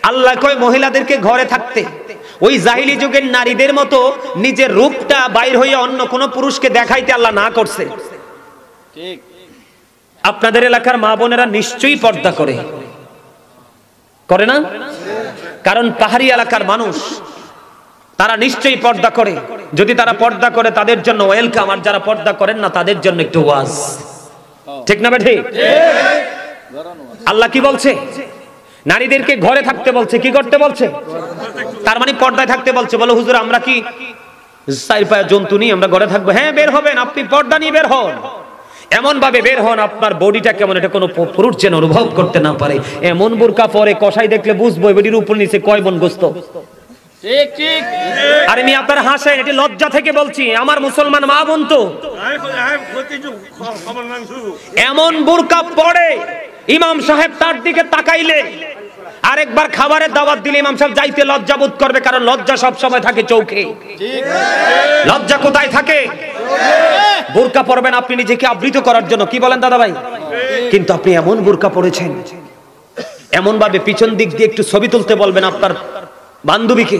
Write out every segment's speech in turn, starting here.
আল্লাহ কয় মহিলাদেরকে ঘরে থাকতে। ওই জাহিলি যুগের নারীদের মতো নিজের রূপটা বাইর হয়ে অন্য কোন পুরুষকে দেখাইতে আল্লাহ না করছে। ঠিক। আপনাদের এলাকার মা বোনেরা নিশ্চয়ই পর্দা করে না? কারণ পাহাড়ি এলাকার মানুষ, তারা নিশ্চয়ই পর্দা করে। যদি তারা পর্দা করে তাদের জন্য ওয়েলকাম, আর যারা পর্দা করেন না তাদের জন্য একটু ওয়াজ। ঠিক না ঠিক? আল্লাহ কি বলছে? নারীদেরকে ঘরে থাকতে বলছে। কি করতে বলছে? তার মানে পর্দায় থাকতে বলছে। বলো হুজুর আমরা কি চার পায়ে জন্তু নিয়ে আমরা ঘরে থাকবো? হ্যাঁ বের হবেন, আপনি পর্দা নিয়ে বের হন। এমন ভাবে বের হন আপনার বডিটা কেমন এটা কোনো পুরুষ যেন অনুভব করতে না পারে। এমন বোরকা পরে কষাই দেখলে বুঝবো বডির উপর নিচে কয় বন গোস্ত। ঠিক ঠিক। আরে আমি আপনার হাসেন, এটি লজ্জা থেকে বলছি। আমার মুসলমান মা বোন তো এমন বোরকা পরে ইমাম সাহেব তার দিকে তাকাইলে, আরেকবার খাবারের দাওয়াত দিলে ইমাম সাহেব যাইতে লজ্জা বোধ করবে, কারণ লজ্জা সব সময় থাকে চৌকে। লজ্জা কোথায় থাকে? বোরকা পরবেন আপনি নিজেকে আবৃত করার জন্য। কি বলেন দাদা ভাই? কিন্তু আপনি এমন বোরকা পরেছেন, এমন ভাবে পিছন দিক দিয়ে একটু ছবি তুলতে বলবেন আপনার বান্ধবীকে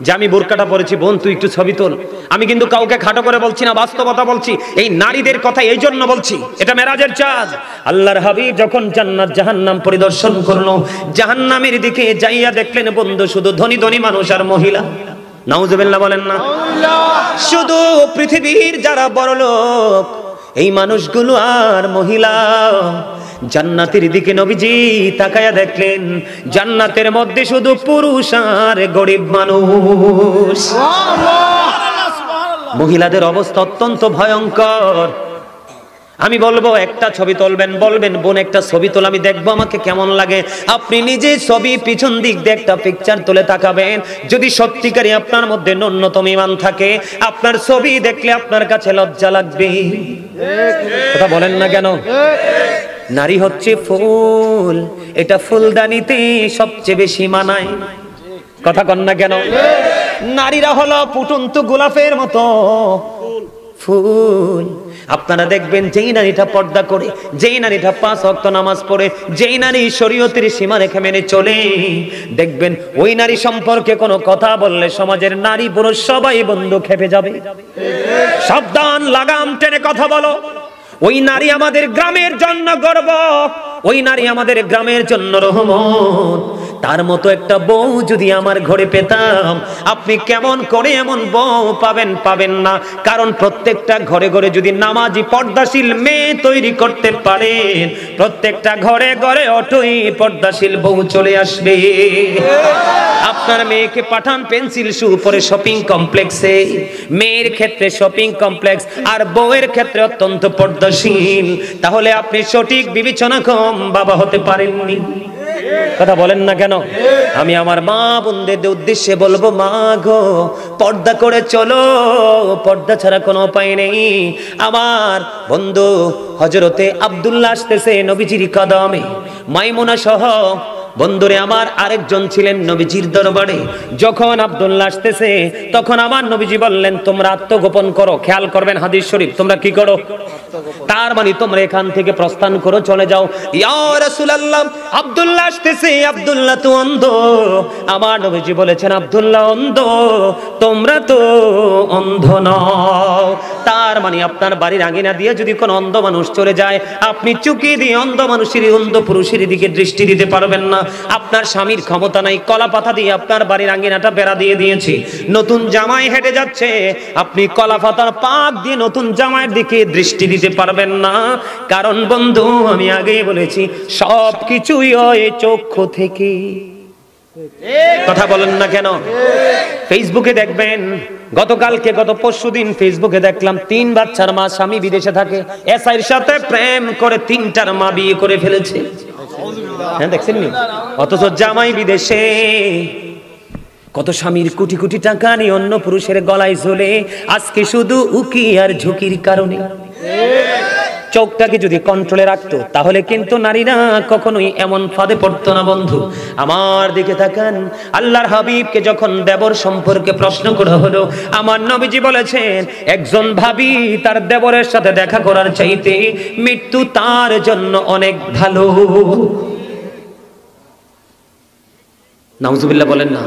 যে আমি বোরকাটা পরেছি, বোন তুই একটু ছবি তোল। আমি কিন্তু কাউকে খাটো করে বলছি না, বাস্তবতা বলছি। এই নারীদের কথা এই জন্য বলছি, এটা মেরাজের চাঁদ। আল্লাহর হাবিব যখন জান্নাত জাহান্নাম পরিদর্শন করলো, জাহান্নামের দিকে যাইয়া দেখলেন বন্ধু শুধু ধনী ধনী মানুষ আর মহিলা। নাউজুবিল্লাহ বলেন না? শুধু পৃথিবীর যারা বড় লোক এই মানুষগুলো আর মহিলা। জান্নাতের দিকে নবীজি তাকায়া দেখলেন জান্নাতের মধ্যে শুধু পুরুষ আর গরিব মানুষ। মহিলাদের অবস্থা অত্যন্ত ভয়ঙ্কর। আমি বলবো একটা ছবি তুলবেন, বলবেন বোন একটা ছবি তোল, আমি দেখবো আমাকে কেমন লাগে। আপনি নিজে ছবি পিছন দিক দিয়ে একটা পিকচার তুলে তাকাবেন। যদি সত্যিকারই আপনার মধ্যে ন্যূনতম ঈমান থাকে, আপনার ছবি দেখলে আপনার কাছে লজ্জা লাগবে। কথা বলেন না কেন? নারী হচ্ছে ফুল, এটা ফুলদানিতে সবচেয়ে বেশি মানায়। কথা কন না কেন? নারীরা হলো ফুটন্ত গোলাপের মতো ফুল। আপনারা দেখবেন যেই নারীটা পর্দা করে, যেই নারীটা 5 ওয়াক্ত নামাজ পড়ে, যেই নারী শরীয়তের সীমারেখা মেনে চলে, দেখবেন ওই নারী সম্পর্কে কোনো কথা বললে সমাজের নারী পুরুষ সবাই বন্ধু খেপে যাবে। সাবধান, লাগাম টেনে কথা বলো। ওই নারী আমাদের গ্রামের জন্য গর্ব, ওই নারী আমাদের গ্রামের জন্য রহমত। তার মতো একটা বউ যদি আমার ঘরে পেতাম, আপনি কেমন করে এমন বউ পাবেন না। কারণ প্রত্যেকটা ঘরে ঘরে যদি নামাজি পর্দাশীল মেয়ে তৈরি করতে পারেন, প্রত্যেকটা ঘরে ঘরে অটোই পর্দাশীল বউ চলে আসবে। আপনার মেয়েকে পাঠান পেন্সিল শু পরে শপিং কমপ্লেক্সে, মেয়ের ক্ষেত্রে শপিং কমপ্লেক্স আর বউয়ের ক্ষেত্রে অত্যন্ত পর্দাশীল, তাহলে আপনি সঠিক বিবেচনা কম বাবা হতে পারেননি। কথা বলেন না কেন? আমি আমার মা বোনদের উদ্দেশ্যে বলবো, মা গো পর্দা করে চলো, পর্দা ছাড়া কোনো উপায় নেই। আমার বন্ধু হযরতে আব্দুল্লাহ আসতেছে নবীজির কদমে, মাইমুনা সহ বন্ধুরে আমার আরেকজন ছিলেন নবীজির দরবারে। যখন আব্দুল্লাহ আসতেছে তখন আমার নবীজি বললেন তোমরা আত্মগোপন করো। খেয়াল করবেন হাদিস শরীফ, তোমরা কি করো? তার মানে তোমরা এখান থেকে প্রস্থান করো, চলে যাও। ইয়া রাসূলুল্লাহ আব্দুল্লাহ আসতেছে, আব্দুল্লাহ তো অন্ধ। আমার নবীজি বলেছেন আব্দুল্লাহ অন্ধ, তোমরা তো অন্ধ নও। তার মানে আপনার বাড়ির আঙিনা দিয়ে যদি কোনো অন্ধ মানুষ চলে যায়, আপনি চুকি দিয়ে অন্ধ মানুষের অন্ধ পুরুষের দিকে দৃষ্টি দিতে পারবেন না। আপনার স্বামীর ক্ষমতা নাই, কলা পাতা দিয়ে আপনার বাড়ির আঙিনাটা বেড়া দিয়ে দিয়েছে, নতুন জামাই হেঁটে যাচ্ছে, আপনি কলা পাতার পাক দিয়ে নতুন জামাইয়ের দিকে দৃষ্টি দিতে পারবেন না। কারণ বন্ধু আমি আগেই বলেছি সব কিছুই হয় চক্ষু থেকে। কথা বলেন না কেন? ফেসবুকে দেখবেন, গত পরশুদিন ফেসবুকে দেখলাম 3 বাচ্চার মা, স্বামী বিদেশে থাকে, এসআইর সাথে প্রেম করে 3টার মা বিয়ে করে ফেলেছে। হ্যাঁ দেখছেন নি? অথচ জামাই বিদেশে। কত স্বামীর কোটি কোটি টাকা নিয়ে অন্য পুরুষের গলায় ঝোলে, আজকে শুধু উকি আর ঝুঁকির কারণে। চোখটাকে যদি কন্ট্রোলে রাখতো তাহলে কিন্তু নারীরা কখনোই এমন ফাঁদে পড়তো না। বন্ধু আমার দিকে তাকান, আল্লাহর হাবিবকে যখন দেবর সম্পর্কে প্রশ্ন করা হলো, আমার নবীজি বলেছেন একজন ভাবি তার দেবরের সাথে দেখা করার চাইতে মৃত্যু তার জন্য অনেক ভালো। নাউজুবিল্লাহ বলেন না।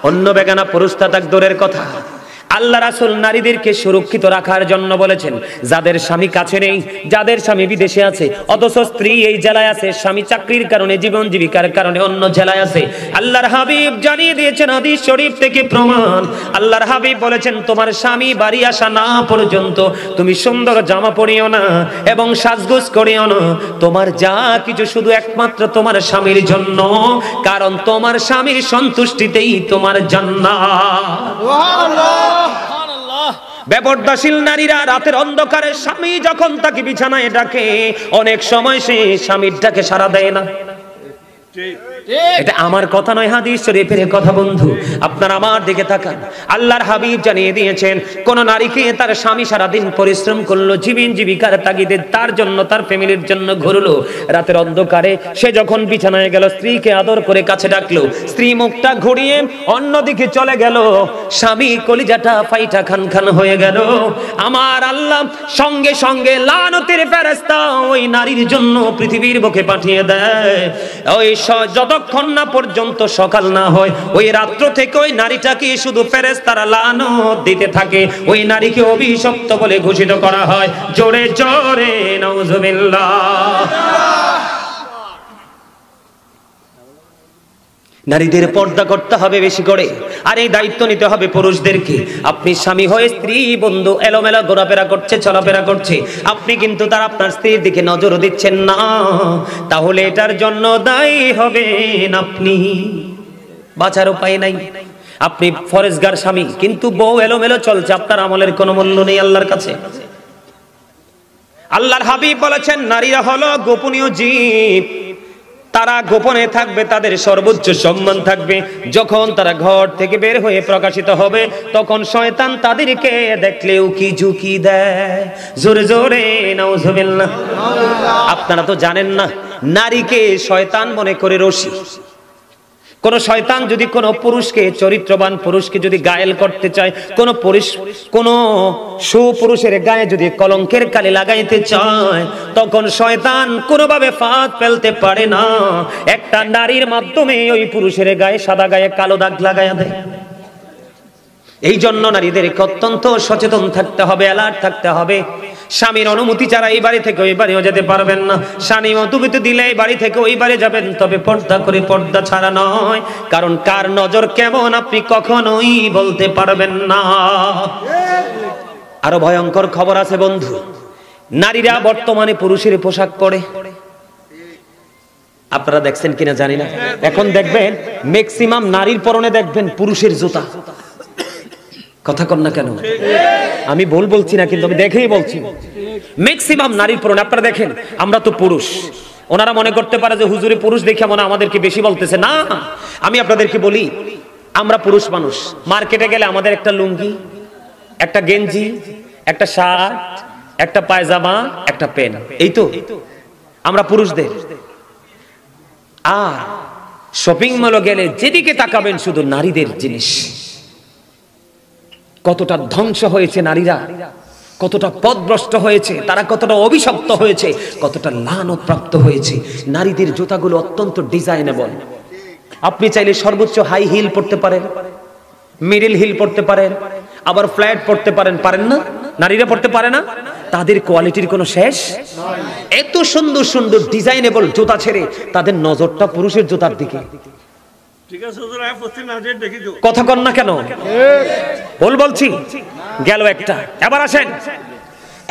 অন্য বেগানা পুরুষ তাক দূরের কথা, আল্লাহ রাসূল নারীদেরকে সুরক্ষিত রাখার জন্য বলেছেন, যাদের স্বামী কাছে নেই, যাদের স্বামী বিদেশে আছে, অথচ স্ত্রী এই জেলায় আছে, স্বামী চাকরির কারণে, জীবন জীবিকার কারণে অন্য জেলায় আছে, আল্লাহর হাবিব জানিয়ে দিয়েছেন হাদিস শরীফ থেকে প্রমাণ। আল্লাহর হাবিব বলেছেন, তোমার স্বামী বাড়ি আসা না পর্যন্ত তুমি সুন্দর জামা পরিও না এবং সাজগোজ করিও না। তোমার যা কিছু শুধু একমাত্র তোমার স্বামীর জন্য, কারণ তোমার স্বামীর সন্তুষ্টিতেই তোমার জান্নাত। সুবহানাল্লাহ। বেপরদাশীল নারীরা রাতের অন্ধকারে স্বামী যখন তাকে বিছানায় ডাকে, অনেক সময় সে স্বামীর ডাকে সাড়া দেয় না। এটা আমার কথা নয়, হাদিস শরীফের কথা। বন্ধু, আপনারা আমার দিকে তাকান। আল্লাহর হাবিব জানিয়ে দিয়েছেন, কোন নারীকে তার স্বামী সারাদিন পরিশ্রম করলো, জীবন জীবিকার তাগিদে তার জন্য, তার ফ্যামিলির জন্য ঘুরলো, রাতের অন্ধকারে সে যখন বিছানায় গেল, স্ত্রীকে আদর করে কাছে ডাকলো, স্ত্রী মুখটা ঘুরিয়ে অন্যদিকে চলে গেল, স্বামী কলিজাটা ফাইটা খান খান হয়ে গেল। আমার আল্লাহ সঙ্গে সঙ্গে লানতের ফেরেশতা ওই নারীর জন্য পৃথিবীর বুকে পাঠিয়ে দেয়। ওই যতক্ষণ না পর্যন্ত সকাল না হয়, ওই রাত্র থেকে ওই নারীটাকে শুধু ফেরেশতারা লানত দিতে থাকে, ওই নারীকে অভিশপ্ত বলে ঘোষিত করা হয়। জোরে জোরে নাউজুবিল্লাহ। নারীদের পর্দা করতে হবে বেশি করে, আর এই দায়িত্ব নিতে হবে পুরুষদেরকে। আপনি স্বামী হয়ে স্ত্রী বন্ধু এলোমেলো ঘোরাফেরা করছে, চলাফেরা করছে, আপনি কিন্তু তার আপনার স্ত্রীর দিকে নজর দিচ্ছেন না, তাহলে এটার জন্য দায়ী হবেন আপনি। বাঁচার উপায় নাই। আপনি ফরেজগার স্বামী, কিন্তু বউ এলোমেলো চলছে, আপনার আমলের কোনো মূল্য নেই আল্লাহর কাছে। আল্লাহর হাবিব বলেছেন, নারীরা হলো গোপনীয় জীব, তারা গোপনে থাকবে, তাদের সর্বোচ্চ সম্মান থাকবে। যখন তারা ঘর থেকে বের হয়ে প্রকাশিত হবে, তখন শয়তান তাদেরকে দেখলে উকি ঝুঁকি দেয়। জোরে জোরে নাউজুবিল্লাহ। আপনারা তো জানেন না, নারীকে শয়তান মনে করে রশি। কোন শয়তান যদি কোন পুরুষকে, চরিত্রবান পুরুষকে যদি গায়েল করতে চায়, কোন সুপুরুষের গায়ে যদি কলঙ্কের কালি লাগাইতে চায়, তখন শয়তান কোনোভাবে ফাঁদ ফেলতে পারে না, একটা নারীর মাধ্যমে ওই পুরুষের গায়ে, সাদা গায়ে কালো দাগ লাগাইয়া দেয়। এই জন্য নারীদেরকে অত্যন্ত সচেতন থাকতে হবে, অ্যালার্ট থাকতে হবে। স্বামীর অনুমতি ছাড়া এই বাড়ি থেকে ওই বাড়িও যেতে পারবেন না, স্বামী অনুমতি দিলে এই বাড়ি থেকে ওই বাড়ি যাবেন, তবে পর্দা করে, পর্দা ছাড়া নয়। কারণ কার নজর কেমন আপনি কখনোই বলতে পারবেন না। আরো ভয়ঙ্কর খবর আছে বন্ধু, নারীরা বর্তমানে পুরুষের পোশাক পরে। আপনারা দেখছেন কিনা জানি না, এখন দেখবেন ম্যাক্সিমাম নারীর পরনে দেখবেন পুরুষের জুতা। কথা কন না কেন? আমি ভুল বলছি না, কিন্তু আমি দেখেই বলছি, ম্যাক্সিমাম নারীর পরনে। আপনারা দেখেন, আমরা তো পুরুষ, ওনারা মনে করতে পারে যে হুজুরে পুরুষ দেখে মনে আমাদেরকে বেশি বলতেছে। না, আমি আপনাদেরকে বলি, আমরা পুরুষ মানুষ, মার্কেটে গেলে আমাদের একটা লুঙ্গি, একটা গেঞ্জি, একটা শার্ট, একটা পায়জামা, একটা পেন, এই তো আমরা পুরুষদের। আর শপিং মলে গেলে যেদিকে তাকাবেন শুধু নারীদের জিনিস। কতটা ধ্বংস হয়েছে নারীরা, কতটা পথভ্রষ্ট হয়েছে তারা, কতটা অভিশপ্ত হয়েছে, কতটা লানত প্রাপ্ত হয়েছে। নারীদের জুতাগুলো অত্যন্ত ডিজাইনেবল। আপনি চাইলে সর্বোচ্চ হাই হিল পড়তে পারেন, মিডল হিল পড়তে পারেন, আবার ফ্ল্যাট পড়তে পারেন। পারেন না? নারীরা পড়তে পারে না? তাদের কোয়ালিটির কোনো শেষ। এত সুন্দর সুন্দর ডিজাইনেবল জুতা ছেড়ে তাদের নজরটা পুরুষের জুতার দিকে। কথা কন না কেন? ভুল বলছি? গেল একটা। এবার আসেন,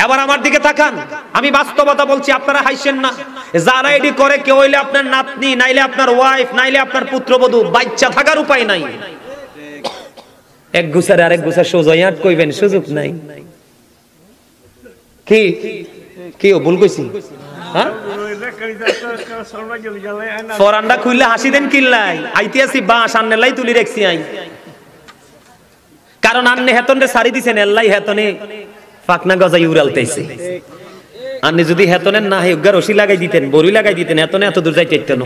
এবার আমার দিকে তাকান। আমি বাস্তবতা বলছি, আপনারা হাসছেন না। যারা এডি করে, কেউ হইলে আপনার নাতনি, নাইলে আপনার ওয়াইফ, নাইলে আপনার পুত্রবধূ, বাচ্চা থাকার উপায় নাই। এক গুছারে আরেক গুছা সোজাইয়াট কইবেন, সুযোগ নাই। কি কি ভুল কইছি? হ্যাঁ, ফরান্ডা খুললে হাসি দেন কিল্লাই, আইতে আসি বাস আন্নেলাই তুলি রেখছি আই। কারণ আন্নে হেতন রে সারি দিছেন, এল্লাই হেতনে পাকনা গজাই উড়ালতেছে। আন্নে যদি হেতনের না হে উগার রশি লাগাই দিতেন, বড়ি লাগাই দিতেন, হেতনে এত দূর যাইতে ইত্তেন।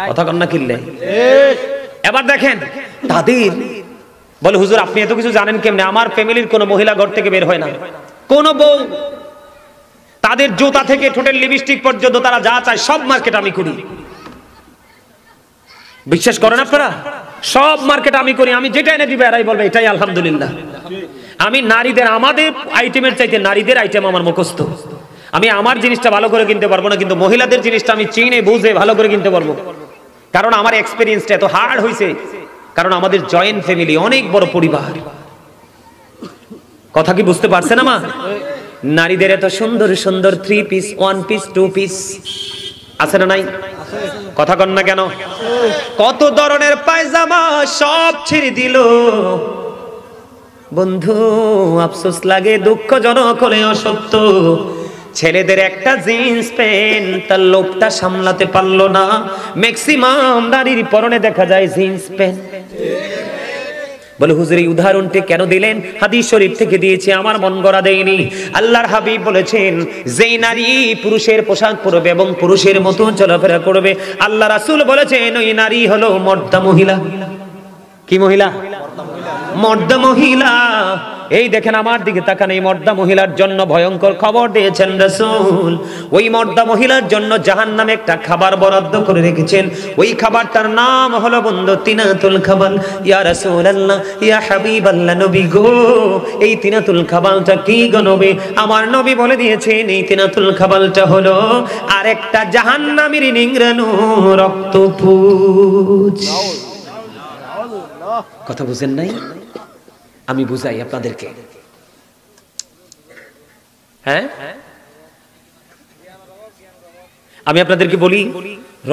কথা কন না কিল্লে? এবার দেখেন, তাদের বলে, হুজুর আপনি এত কিছু জানেন কেমনে? আমার ফ্যামিলির কোন মহিলা ঘর থেকে বের হয় না, কোন বউ। তাদের জুতা থেকে ঠোঁটের লিপস্টিক পর্যন্ত তারা যা চায় সব মার্কেট আমি করি। বিশ্বাস করেন আপনারা? সব মার্কেট আমি করি, আমি যেটা এনে দিবে এরাই বলবে এটাই আলহামদুলিল্লাহ। সব মার্কেট আমি করি, আমি যেটা এনে দিবে এরাই বলবে এটাই আলহামদুলিল্লাহ। আমি নারীদের, আমাদের আইটেমের চাইতে নারীদের আইটেম আমার মুখস্থ। আমি আমার জিনিসটা ভালো করে কিনতে পারবো না, কিন্তু মহিলাদের জিনিসটা আমি চিনে বুঝে ভালো করে কিনতে পারবো, কারণ আমার এক্সপেরিয়েন্সটা এত হার্ড হয়েছে। কারণ আমাদের জয়েন্ট ফ্যামিলি, অনেক বড় পরিবার। কথা কি বুঝতে পারছেন আমার? নারীদের এত সুন্দর সুন্দর 3 পিস, 1 পিস, 2 পিস আছে না নাই? কথা কন না কেন? কত ধরনের পায়জামা সব ছেড়ে দিল বন্ধু। আফসোস লাগে, দুঃখজনক হলেও সত্য। ছেলেদের একটা জিন্স প্যান্ট তার লোভটা সামলাতে পারলো না। ম্যাক্সিমাম নারীর পরনে দেখা যায় জিন্স প্যান্ট। বলে হুজুর এই উদাহরণটি কেন দিলেন? হাদিস শরীফ থেকে দিয়েছি, আমার মন গড়া দেয়নি। আল্লাহর হাবিব বলেছেন, যেই নারী পুরুষের পোশাক পরবে এবং পুরুষের মতো চলাফেরা করবে, আল্লাহ রাসূল বলেছেন ওই নারী হলো মর্দা মহিলা। কি মহিলা? মর্দা মহিলা। এই দেখেন আমার দিকে তাকান, এই মর্দা মহিলার জন্য ভয়ঙ্কর খবর দিয়েছেন রাসূল। ওই মর্দা মহিলার জন্য জাহান্নামে একটা খাবার বরাদ্দ করে রেখেছেন। ওই খাবারটার নাম হলো বন্ধু তিনাতুল খাবাল। ইয়া রাসূলুল্লাহ, ইয়া হাবিবাল্লাহ, নবী গো, এই তিনাতুল খাবালটা কি গো নবী? আমার নবী বলে দিয়েছেন এই তিনাতুল খাবালটা হলো আরেকটা জাহান্নামীর নিংড়ানো রক্তপুঞ্জ। কথা বুঝেন নাই? আমি বুঝাই আপনাদেরকে। হ্যাঁ, আমি আপনাদেরকে বলি,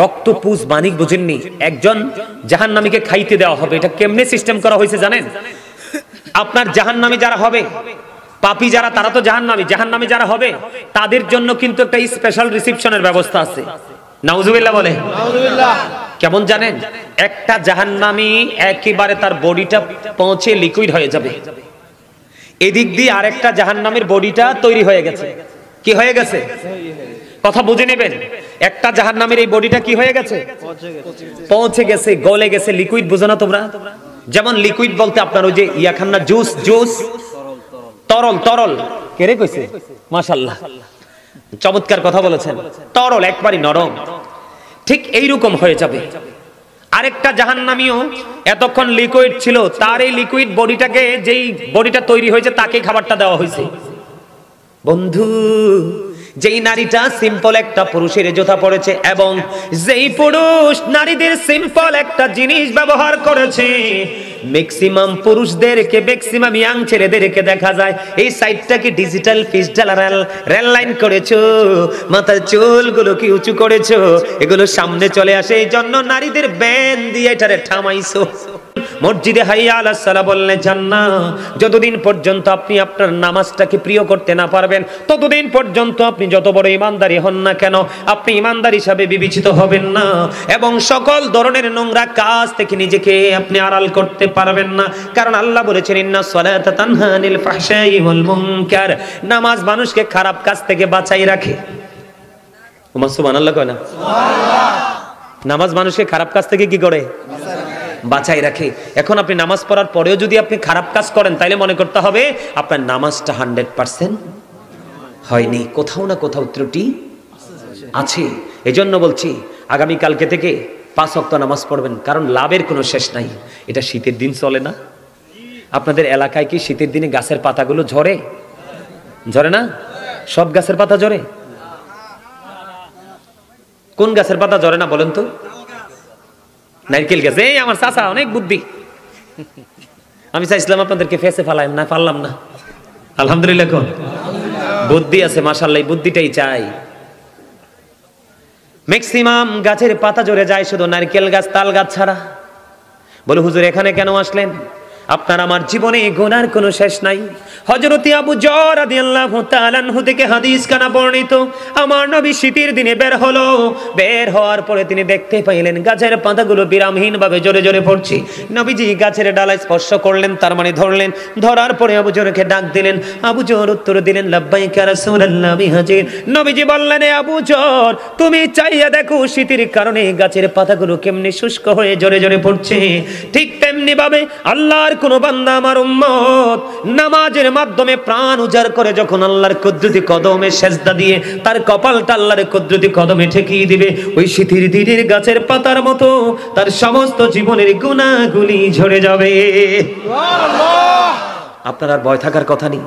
রক্তপুঞ্জ মানিক বুঝেননি? একজন জাহান্নামীকে খাইতে দেওয়া হবে। এটা কেমনে সিস্টেম করা হয়েছে জানেন? আপনার জাহান্নামী যারা হবে, পাপী যারা, তারা তো জাহান্নামী। জাহান্নামী যারা হবে তাদের জন্য কিন্তু একটা স্পেশাল রিসিপশনের ব্যবস্থা আছে। নাউজুবিল্লাহ বলে। কেমন জানেন? একটা জাহান্নামী একেবারে তার বডিটা পৌঁছে লিকুইড হয়ে যাবে, এদিক দিয়ে আরেকটা জাহান্নামীর বডিটা তৈরি হয়ে গেছে। কি হয়ে গেছে? কথা বুঝে নেবেন। একটা জাহান্নামীর এই বডিটা কি হয়ে গেছে? পৌঁছে গেছে, গলে গেছে। লিকুইড বুঝো না তোমরা? যেমন লিকুইড বলতে আপনার ওই যে ইয়া খান না, জুস, জুস, তরল। তরল কে রে কইছে? মাশাআল্লাহ, চমৎকার কথা বলেছেন। তরল, একবারই নরম। ঠিক এইরকম হয়ে যাবে। আরেকটা জাহান্নামীও এতক্ষণ লিকুইড ছিল, তার এই লিকুইড বডিটাকে, যেই বডিটা তৈরি হয়েছে তাকে খাবারটা দেওয়া হয়েছে। বন্ধু, যেই নারীটা সিম্পল একটা পুরুষের জোতা পড়েছে এবং যেই পুরুষ নারীদের সিম্পল একটা জিনিস ব্যবহার করেছে, ম্যাক্সিমাম পুরুষদেরকে, ম্যাক্সিমাম ইয়াং ছেলেদেরকে দেখা যায় এই সাইডটাকে ডিজিটাল পিস্টাল রেল লাইন করেছো, মাথার চুলগুলো কি উঁচু করেছো, এগুলো সামনে চলে আসে, এই জন্য নারীদের ব্যান দিয়ে এটারে থামাইছো। মসজিদে হাইয়া আলাস সালাহ বললে জান্নাহ। যতদিন পর্যন্ত আপনি আপনার নামাজটাকে প্রিয় করতে না পারবেন, ততদিন পর্যন্ত আপনি যত বড় ইমানদারি হন না কেন, আপনি ইমানদার হিসাবে বিবেচিত হবেন না এবং সকল ধরনের নোংরা কাজ থেকে নিজেকে আপনি আড়াল করতে পারবেন না। কারণ আল্লাহ বলেছেন, ইন্নাস সালাতা তানহা আনিল ফাহশাই ওয়াল মুনকার। নামাজ মানুষকে খারাপ কাজ থেকে বাঁচাই রাখে। ওমা সুবহানাল্লাহ কয় না? সুবহানাল্লাহ। নামাজ মানুষকে খারাপ কাজ থেকে কি করে? বাঁচাই রাখে। এখন আপনি নামাজ পড়ার পরেও যদি আপনি খারাপ কাজ করেন, তাহলে মনে করতে হবে আপনার নামাজটা 100% হয়নি, কোথাও না কোথাও ত্রুটি আছে। এজন্য বলছি, আগামী কালকে থেকে 5 ওয়াক্ত নামাজ পড়বেন, কারণ লাভের কোনো শেষ নাই। এটা শীতের দিন চলে না? আপনাদের এলাকায় কি শীতের দিনে গাছের পাতাগুলো ঝরে? ঝরে না? সব গাছের পাতা ঝরে? কোন গাছের পাতা ঝরে না বলেন তো? নারকেল গাছ। এই আমার চাচা অনেক বুদ্ধি। আমি চাইছিলাম আপনাদেরকে ফেসে ফালাই না, পারলাম না। আলহামদুলিল্লাহ, কোন বুদ্ধি আছে, মাশাআল্লাহ, বুদ্ধিটাই চাই। ম্যাক্সিমাম গাছের পাতা ঝরে যায়, শুধু নারকেল গাছ, তাল গাছ ছাড়া। বলে হুজুর এখানে কেন আসলেন? আপনার আমার জীবনে গুনার কোনো শেষ নাই। হযরত আবু যর রাদিয়াল্লাহু তাআলা আনহু থেকে হাদিস কানা বর্ণিত, আমার নবী শীতের দিনে বের হলো। বের হওয়ার পরে তিনি দেখতে পাইলেন গাছের পাতাগুলো বিরামহীন ভাবে জোরে জোরে পড়ছে। নবীজি গাছের ডালায় স্পর্শ করলেন, তার মানে ধরলেন। ধরার পরে আবু যরকে ডাক দিলেন। আবু যর উত্তর দিলেন, লাব্বাইকা রাসূলুল্লাহ বিহাজির। নবীজি বললেন, এ আবু যর, তুমি চাইয়া দেখো শীতের কারণে গাছের পাতাগুলো কেমনে শুষ্ক হয়ে জোরে জোরে পড়ছে। ঠিক তেমনি ভাবে আল্লাহর আল্লাহর কোন বান্দা আমার উম্মত নামাজের মাধ্যমে প্রাণ উজাড় করে যখন আল্লাহর কুদরতি কদমে সেজদা দিয়ে তার কপালটা আল্লাহর কুদরতি কদমে ঠেকিয়ে দিবে, ওই শীতের দিনের গাছের পাতার মতো তার সমস্ত জীবনের গুনাহগুলি ঝরে যাবে। আপনার আর ভয় থাকার কথা নেই।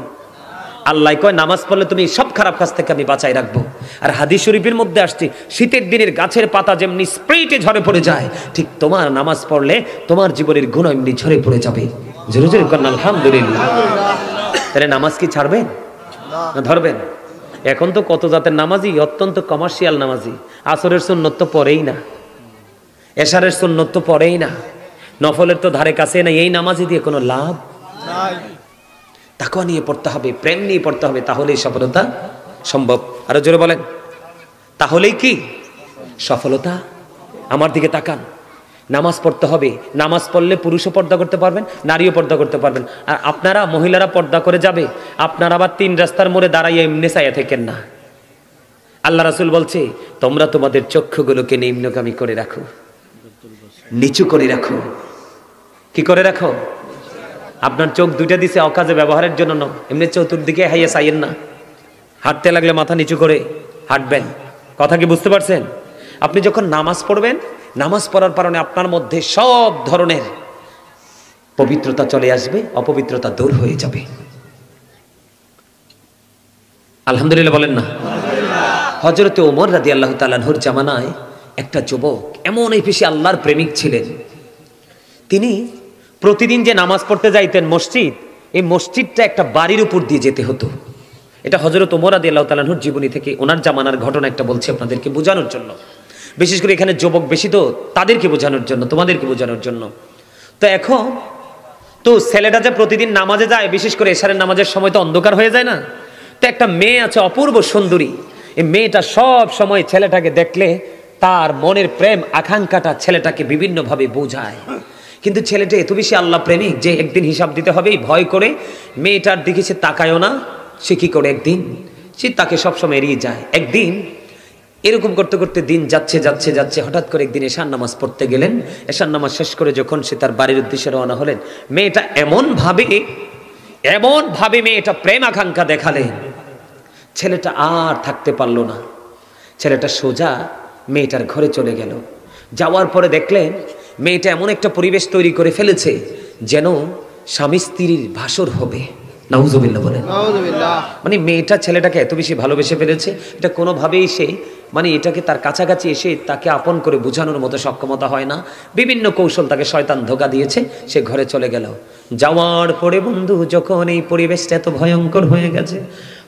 আল্লাহ কয় নামাজ পড়লে তুমি সব খারাপ কাজ থেকে আমি বাঁচাই রাখবো। আর হাদিস শরীফের মধ্যে আসছে শীতের দিনের গাছের পাতা যেমনি স্প্রেটে ঝরে পড়ে যায়, ঠিক তোমার নামাজ পড়লে তোমার জীবনের গুনাহ এমনি ঝরে পড়ে যাবে। জোরে জোরে করেন আলহামদুলিল্লাহ। তাহলে নামাজ কি ছাড়বেন না ধরবেন? এখন তো কত জাতের নামাজি, অত্যন্ত কমার্শিয়াল নামাজি। আসরের সুন্নত তো পড়েই না, এশারের সুন্নত তো পড়েই না, নফলের তো ধারে কাছে না। এই নামাজি দিয়ে কোনো লাভ নাই। তাকওয়া নিয়ে পড়তে হবে, প্রেম নিয়ে পড়তে হবে, তাহলেই সফলতা সম্ভব। আরো জোরে বলেন, তাহলেই কি সফলতা? আমার দিকে তাকান, নামাজ পড়তে হবে। নামাজ পড়লে পুরুষও পর্দা করতে পারবেন, নারীও পর্দা করতে পারবেন। আর আপনারা মহিলারা পর্দা করে যাবে, আপনারা আবার 3 রাস্তার মোড়ে দাঁড়াইয়া এমনি চাইয়া থাকেন না। আল্লাহ রাসূল বলছে তোমরা তোমাদের চক্ষুগুলোকে নিম্নগামী করে রাখো, নিচু করে রাখো। কি করে রাখো? আপনার চোখ দুইটা দিছে অকাজে ব্যবহারের জন্য না, এমনি চতুর্দিকে হাইয়া চাইয়েন না। হাঁটতে লাগলে মাথা নিচু করে হাঁটবেন। কথা কি বুঝতে পারছেন? আপনি যখন নামাজ পড়বেন, নামাজ পড়ার কারণে আপনার মধ্যে সব ধরনের পবিত্রতা চলে আসবে, অপবিত্রতা দূর হয়ে যাবে। আলহামদুলিল্লাহ বলেন না? হযরতে ওমর রাদিয়াল্লাহু তাআলা আনহুর জামানায় একটা যুবক এমন বেশি আল্লাহর প্রেমিক ছিলেন, তিনি প্রতিদিন যে নামাজ পড়তে যাইতেন মসজিদ, এই মসজিদটা একটা বাড়ির উপর দিয়ে যেতে হতো। এটা হযরত ওমর রাদিয়াল্লাহু তাআলা আনহুর জীবনী থেকে, ওনার জামানার ঘটনা একটা বলছি আপনাদেরকে বোঝানোর জন্য। বিশেষ করে এখানে যুবক বেশি, তো তাদেরকে বোঝানোর জন্য, তোমাদেরকে বোঝানোর জন্য। তো এখন তো ছেলেটা যে প্রতিদিন নামাজে যায়, বিশেষ করে এশারের নামাজের সময় তো অন্ধকার হয়ে যায় না। তো একটা মেয়ে আছে অপূর্ব সুন্দরী, এই মেয়েটা সব সময় ছেলেটাকে দেখলে তার মনের প্রেম আকাঙ্ক্ষাটা ছেলেটাকে বিভিন্নভাবে বোঝায়। কিন্তু ছেলেটা এত বেশি আল্লাহ প্রেমিক যে একদিন হিসাব দিতে হবে, ভয় করে মেয়েটার দিকে সে তাকায়ও না। সে কি করে, একদিন সে তাকে সবসময় এড়িয়ে যায়। একদিন এরকম করতে করতে দিন যাচ্ছে যাচ্ছে যাচ্ছে, হঠাৎ করে একদিন এশার নামাজ পড়তে গেলেন। এশার নামাজ শেষ করে যখন সে তার বাড়ির উদ্দেশ্যে রওনা হলেন, মেয়েটা এমন ভাবে মেয়েটা প্রেম আকাঙ্ক্ষা দেখালেন, ছেলেটা আর থাকতে পারলো না। ছেলেটা সোজা মেয়েটার ঘরে চলে গেল। যাওয়ার পরে দেখলেন মেয়েটা এমন একটা পরিবেশ তৈরি করে ফেলেছে যেন স্বামী স্ত্রীর ভাসর হবে। নাউজুবিল্লাহ বলেন। মানে মেয়েটা ছেলেটাকে এত বেশি ভালোবেসে ফেলেছে, এটা কোনোভাবেই সে মানে এটাকে তার কাছাকাছি এসে তাকে আপন করে বোঝানোর মতো সক্ষমতা হয় না। বিভিন্ন কৌশল তাকে শয়তান ধোঁকা দিয়েছে, সে ঘরে চলে গেল। যাওয়ার পরে বন্ধু যখন এই পরিবেশটা এত ভয়ঙ্কর হয়ে গেছে,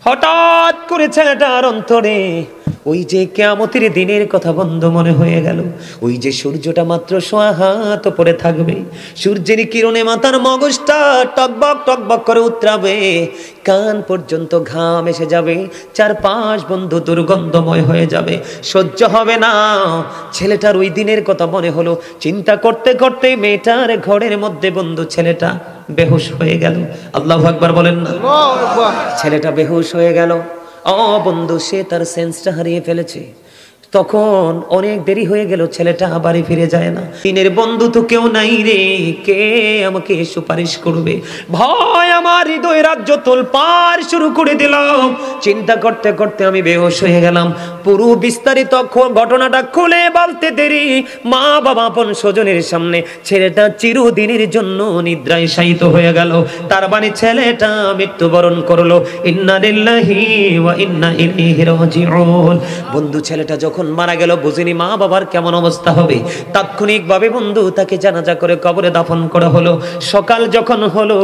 হঠাৎ করে ছেলেটার অন্তরে ওই যে কিয়ামতের দিনের কথা বন্ধ মনে হয়ে গেল। ওই যে সূর্যটা মাত্র 1.5 হাত উপরে থাকবে, সূর্যের কিরণে মাথার মগজটা টকবক টকবক করে উতরাবে, কান পর্যন্ত ঘাম এসে যাবে, চারপাশ বন্ধু দুর্গন্ধময় হয়ে যাবে, সহ্য হবে না। ছেলেটার ওই দিনের কথা মনে হলো। চিন্তা করতে করতে মেয়েটার ঘরের মধ্যে বন্ধু ছেলেটা বেহুশ হয়ে গেল। আল্লাহু আকবার বলেন না? ছেলেটা বেহুশ হয়ে গেল। বন্ধু সে তার সেন্সটা হারিয়ে ফেলেছে। তখন অনেক দেরি হয়ে গেল, ছেলেটা বাড়ি ফিরে যায় না। দিনের বন্ধু তো কেউ নাই রে, কে আমাকে সুপারিশ করবে? ভয় আমার হৃদয় রাজ্য তোলপাড় শুরু করে দিলাম। চিন্তা করতে করতে আমি বেহুশ হয়ে গেলাম। পুরো বিস্তারিত ঘটনাটা খুলে বলতে দেরি, মা বাবা আপন স্বজনের সামনে ছেলেটা চিরদিনের জন্য নিদ্রায় শায়িত হয়ে গেল। তার মানে ছেলেটা মৃত্যুবরণ করলো। ইন্না লিল্লাহি ওয়া ইন্না ইলাইহি রাজিউন। বন্ধু ছেলেটা যখন মারা গেল, বুঝিনি মা বাবার কেমন অবস্থা হবে। তাৎক্ষণিকভাবে বন্ধু তাকে জানাজা করে কবরে দাফন করা হলো। সকাল যখন হলো,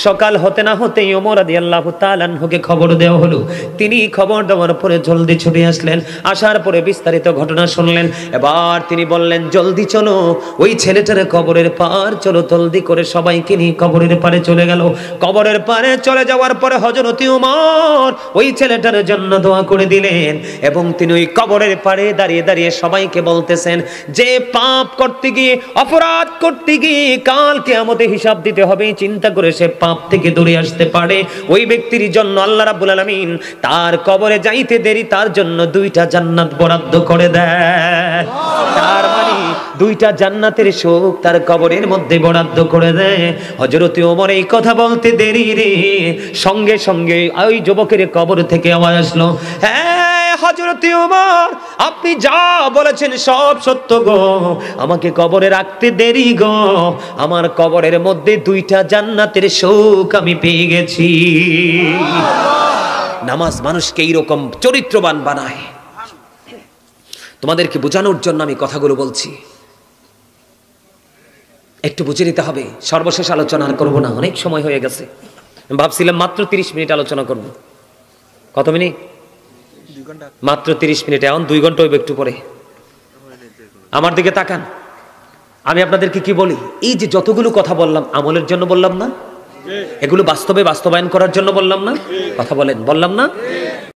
সকাল হতে না হতেই ওমর রাদিয়াল্লাহু তাআলা আনহুকে খবর দেওয়া হলো। তিনি খবর দেওয়ার পরে জলদি ছুটে আসলেন। আসার পরে বিস্তারিত ঘটনা শুনলেন। এবার তিনি বললেন, জলদি চলো ওই ছেলেটার কবরের পার চলো, জলদি করে সবাইকে নিয়ে কবরের পারে চলে গেল। কবরের পারে চলে যাওয়ার পরে হযরত ওমর ওই ছেলেটার জন্য দোয়া করে দিলেন এবং তিনি ওই কবরের পারে দাঁড়িয়ে দাঁড়িয়ে সবাইকে বলতেছেন, যে পাপ করতে গিয়ে, অপরাধ করতে গিয়ে কাল কিয়ামতে হিসাব দিতে হবে, চিন্তা করে সে পাপ থেকে দূরে আসতে পারে, ওই ব্যক্তির জন্য আল্লাহ রাব্বুল আলামিন তার কবরে যাইতে দেরি তার জন্য 2টা জান্নাত বরাদ্দ করে দেয়। তার মানে দুইটা জান্নাতের সুখ তার কবরের মধ্যে বরাদ্দ করে দেয়। হযরত ওমর এই কথা বলতে দেরি রে, সঙ্গে সঙ্গে ওই যুবকের কবর থেকে আওয়াজ আসলো, হ্যাঁ হযরত ওমর, আপনি যা বলেছেন সব সত্য গো, আমাকে কবরে রাখতে দেরি গো, আমার কবরের মধ্যে দুইটা জান্নাতের সুখ আমি পেয়ে গেছি। নামাজ মানুষকে এইরকম চরিত্রবান বানায়। তোমাদেরকে বোঝানোর জন্য আমি কথাগুলো বলছি, একটু বুঝে নিতে হবে। সর্বশেষ আলোচনা আর করবো না, অনেক সময় হয়ে গেছে। ভাবছিলাম মাত্র 30 মিনিট আলোচনা করব। কত মিনিট? মাত্র 30 মিনিট, এখন 2 ঘন্টা হইবে একটু পরে। আমার দিকে তাকান, আমি আপনাদেরকে কি বলি, এই যে যতগুলো কথা বললাম আমলের জন্য বললাম না? এগুলো বাস্তবে বাস্তবায়ন করার জন্য বললাম না? কথা বলেন, বললাম না?